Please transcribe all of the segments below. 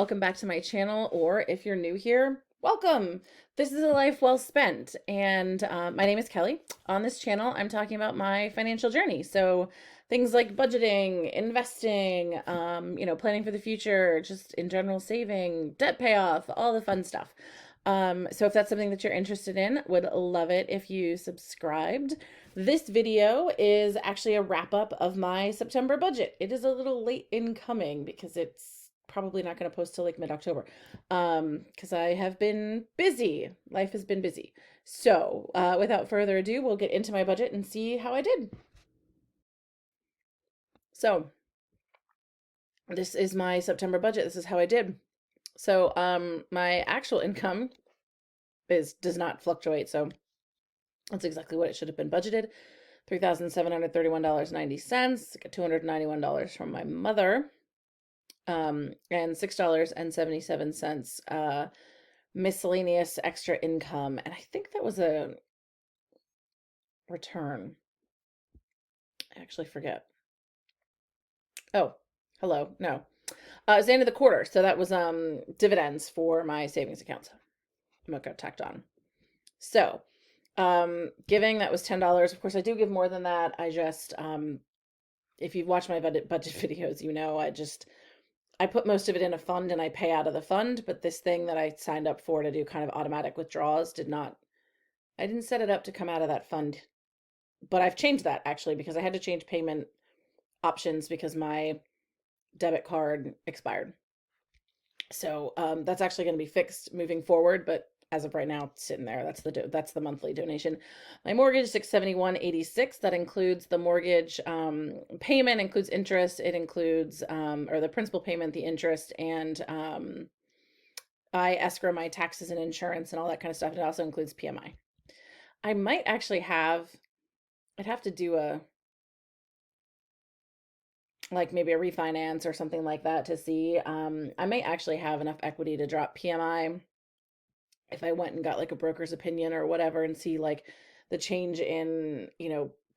welcome back to my channel, or if you're new here, welcome. This is a life well spent, and my name is Kelly. On this channel, I'm talking about my financial journey. So things like budgeting, investing, planning for the future, just in general saving, debt payoff, all the fun stuff. So if that's something that you're interested in, would love it if you subscribed. This video is actually a wrap up of my September budget. It is a little late in coming because it's probably not going to post till like mid-October because I have been busy. Life has been busy. So without further ado, we'll get into my budget and see how I did. So this is my September budget. This is how I did. So my actual income does not fluctuate. So that's exactly what it should have been budgeted. $3,731.90. I got $291 from my mother. And $6.77 miscellaneous extra income. And I think that was a return. I actually forget. Oh, hello. No. It was the end of the quarter. So that was dividends for my savings account. What got tacked on. So giving, that was $10. Of course, I do give more than that. I just if you've watched my budget videos, you know I put most of it in a fund and I pay out of the fund, but this thing that I signed up for to do kind of automatic withdrawals I didn't set it up to come out of that fund. But I've changed that actually because I had to change payment options because my debit card expired. So that's actually going to be fixed moving forward, but as of right now, it's sitting there. That's the monthly donation. My mortgage is $671.86. That includes the mortgage payment, includes interest. It includes or the principal payment, the interest, and I escrow my taxes and insurance and all that kind of stuff. It also includes PMI. I might actually I'd have to do maybe a refinance or something like that to see. I might actually have enough equity to drop PMI if I went and got like a broker's opinion or whatever and see like the change in,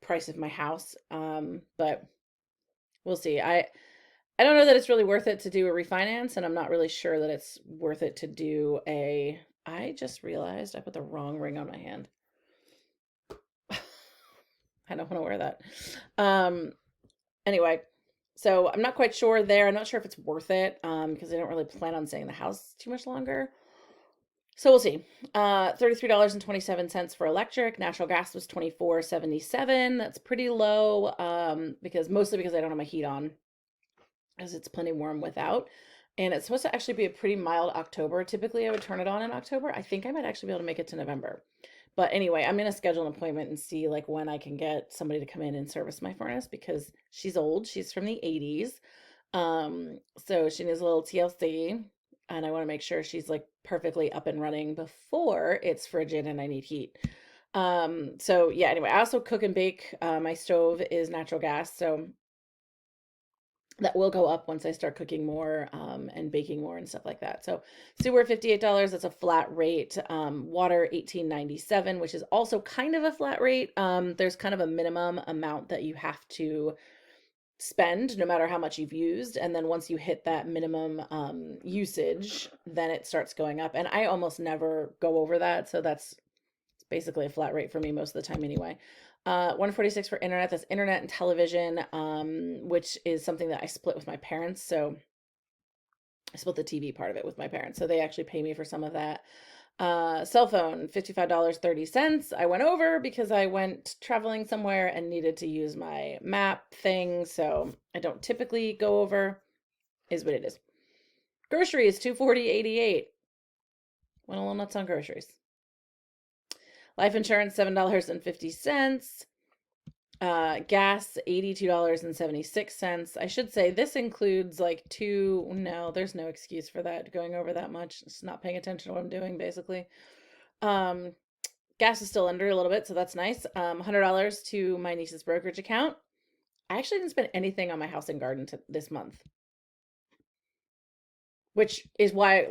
price of my house. But we'll see. I don't know that it's really worth it to do a refinance, and I'm not really sure that it's worth it to do I just realized I put the wrong ring on my hand. I don't want to wear that. Anyway, so I'm not quite sure there. I'm not sure if it's worth it because I don't really plan on staying in the house too much longer. So we'll see. $33.27 for electric. Natural gas was $24.77. That's pretty low mostly because I don't have my heat on as it's plenty warm without. And it's supposed to actually be a pretty mild October. Typically, I would turn it on in October. I think I might actually be able to make it to November. But anyway, I'm going to schedule an appointment and see like when I can get somebody to come in and service my furnace because she's old. She's from the 80s. So she needs a little TLC, and I want to make sure she's like perfectly up and running before it's frigid and I need heat. So yeah, anyway, I also cook and bake. My stove is natural gas, so that will go up once I start cooking more and baking more and stuff like that. So sewer $58, that's a flat rate. Water $18.97, which is also kind of a flat rate. There's kind of a minimum amount that you have to spend no matter how much you've used, and then once you hit that minimum usage, then it starts going up, and I almost never go over that, so that's basically a flat rate for me most of the time anyway. $146 for internet. That's internet and television, which is something that I split with my parents. So I split the TV part of it with my parents, so they actually pay me for some of that. Cell phone, $55.30. I went over because I went traveling somewhere and needed to use my map thing, so I don't typically go over. Is what it is. Groceries, $240.88. Went a little nuts on groceries. Life insurance, $7.50. Gas, $82.76. I should say this includes no, there's no excuse for that going over that much. Just not paying attention to what I'm doing, basically. Gas is still under a little bit, so that's nice. $100 to my niece's brokerage account. I actually didn't spend anything on my house and garden this month, which is why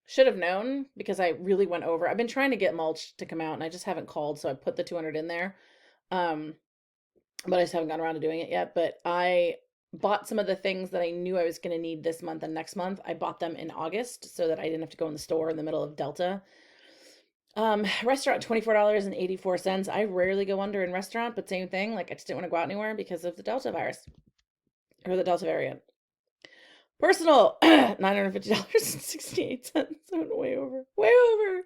should have known because I really went over. I've been trying to get mulch to come out and I just haven't called, so I put the 200 in there. But I just haven't gotten around to doing it yet. But I bought some of the things that I knew I was going to need this month and next month. I bought them in August so that I didn't have to go in the store in the middle of Delta. Restaurant $24.84. I rarely go under in restaurant, but same thing. Like I just didn't want to go out anywhere because of the Delta virus or the Delta variant. Personal, $950.68. Way over, way over.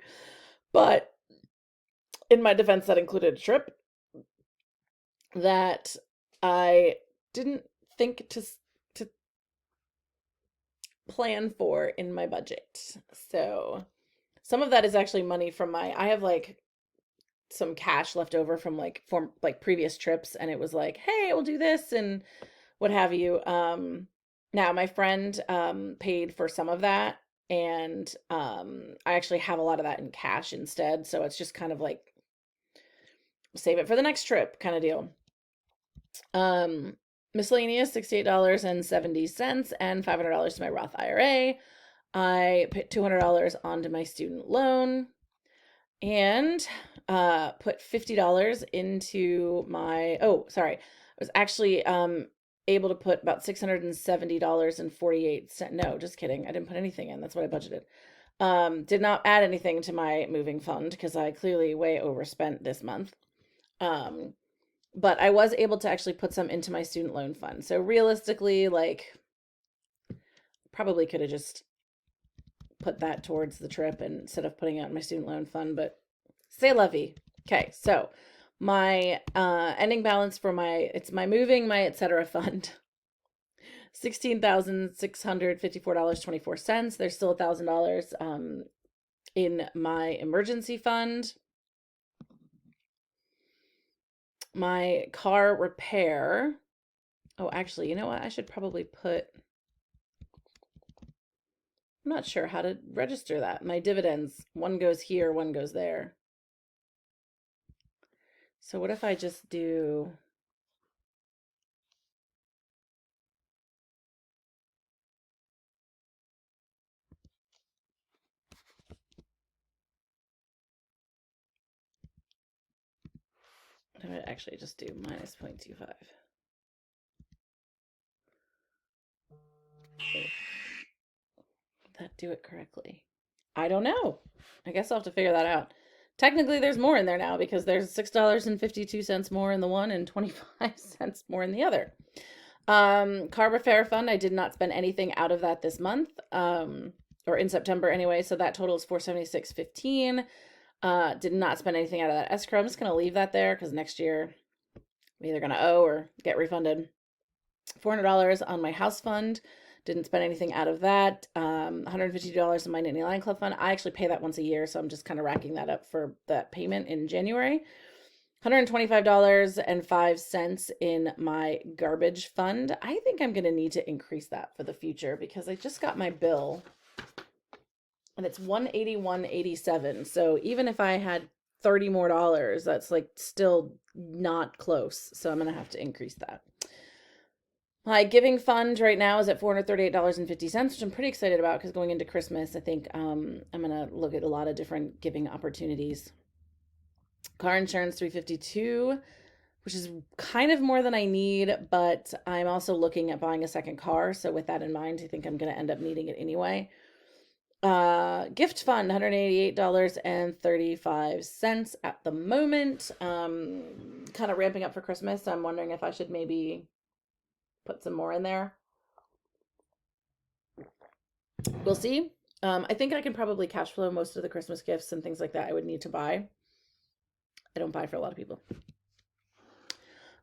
But in my defense, that included a trip that I didn't think to plan for in my budget. So some of that is actually money from I have like some cash left over from like previous trips, and it was like, hey, we'll do this and what have you. Now my friend paid for some of that, and I actually have a lot of that in cash instead, so it's just kind of like save it for the next trip kind of deal. Miscellaneous $68.70 and $500 to my Roth IRA. I put $200 onto my student loan and put $50 into my, oh, sorry. I was actually able to put about $670.48. No, just kidding. I didn't put anything in. That's what I budgeted. Did not add anything to my moving fund because I clearly way overspent this month. But I was able to actually put some into my student loan fund. So realistically, like, probably could have just put that towards the trip instead of putting it in my student loan fund, but c'est la vie. Okay, so my ending balance for it's my moving, my etc. fund, $16,654.24. There's still $1,000 in my emergency fund. My car repair. Oh, actually, you know what? I should probably put, I'm not sure how to register that. My dividends, one goes here, one goes there. So what if I just do, I would actually just do minus 0.25. Did that do it correctly? I don't know. I guess I'll have to figure that out. Technically, there's more in there now because there's $6.52 more in the one and 25 cents more in the other. Car repair fund, I did not spend anything out of that this month, or in September anyway, so that total is $476.15. Did not spend anything out of that escrow. I'm just going to leave that there because next year I'm either going to owe or get refunded. $400 on my house fund. Didn't spend anything out of that. $150 in my Nittany Lion Club fund. I actually pay that once a year, so I'm just kind of racking that up for that payment in January. $125.05 in my garbage fund. I think I'm going to need to increase that for the future because I just got my bill and it's $181.87. So even if I had $30 more, that's like still not close. So I'm going to have to increase that. My giving fund right now is at $438.50, which I'm pretty excited about because going into Christmas, I think I'm going to look at a lot of different giving opportunities. Car insurance, $352, which is kind of more than I need, but I'm also looking at buying a second car. So with that in mind, I think I'm going to end up needing it anyway. Gift fund, $188.35 at the moment. Kind of ramping up for Christmas. So I'm wondering if I should maybe put some more in there. We'll see. I think I can probably cash flow most of the Christmas gifts and things like that I would need to buy. I don't buy for a lot of people.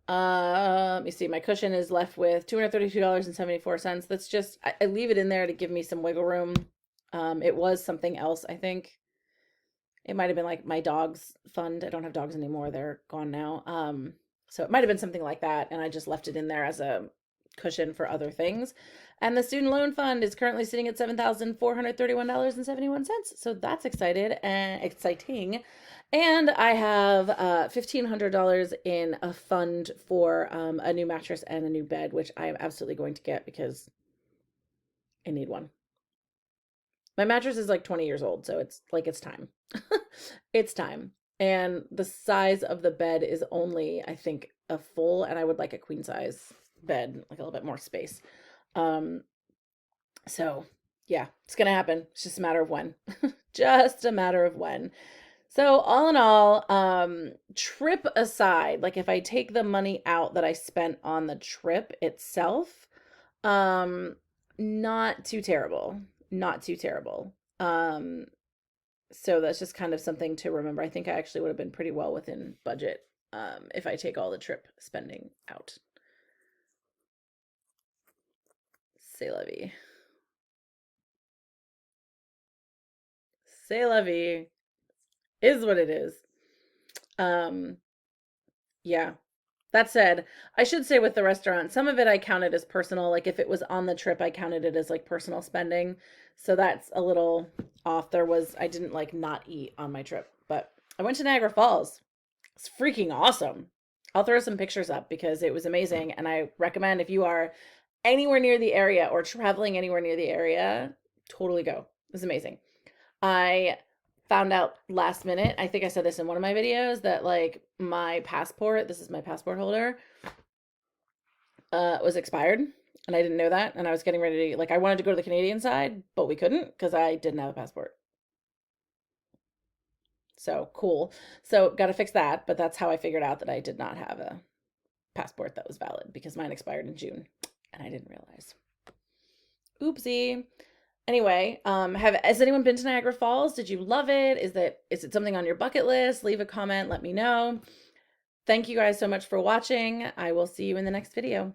Let me see. My cushion is left with $232.74. That's just, I leave it in there to give me some wiggle room. It was something else, I think. It might have been like my dog's fund. I don't have dogs anymore. They're gone now. So it might have been something like that. And I just left it in there as a cushion for other things. And the student loan fund is currently sitting at $7,431.71. So that's exciting. And I have $1,500 in a fund for a new mattress and a new bed, which I am absolutely going to get because I need one. My mattress is like 20 years old, so it's like it's time. It's time. And the size of the bed is only, I think, a full, and I would like a queen size bed, like a little bit more space. Um, so yeah, it's gonna happen. It's just a matter of when. Just a matter of when. So all in all, trip aside, like if I take the money out that I spent on the trip itself, um, not too terrible. Not too terrible. So that's just kind of something to remember. I think I actually would have been pretty well within budget, if I take all the trip spending out. C'est la vie. C'est la vie is what it is. Um, yeah. That said, I should say with the restaurant, some of it I counted as personal. Like if it was on the trip, I counted it as like personal spending. So that's a little off. I didn't like not eat on my trip, but I went to Niagara Falls. It's freaking awesome. I'll throw some pictures up because it was amazing. And I recommend if you are anywhere near the area or traveling anywhere near the area, totally go. It was amazing. I found out last minute, I think I said this in one of my videos, that like my passport, this is my passport holder, was expired. And I didn't know that. And I was getting ready to, like, I wanted to go to the Canadian side, but we couldn't because I didn't have a passport. So cool. So got to fix that. But that's how I figured out that I did not have a passport that was valid because mine expired in June and I didn't realize. Oopsie. Anyway, has anyone been to Niagara Falls? Did you love it? Is it something on your bucket list? Leave a comment, let me know. Thank you guys so much for watching. I will see you in the next video.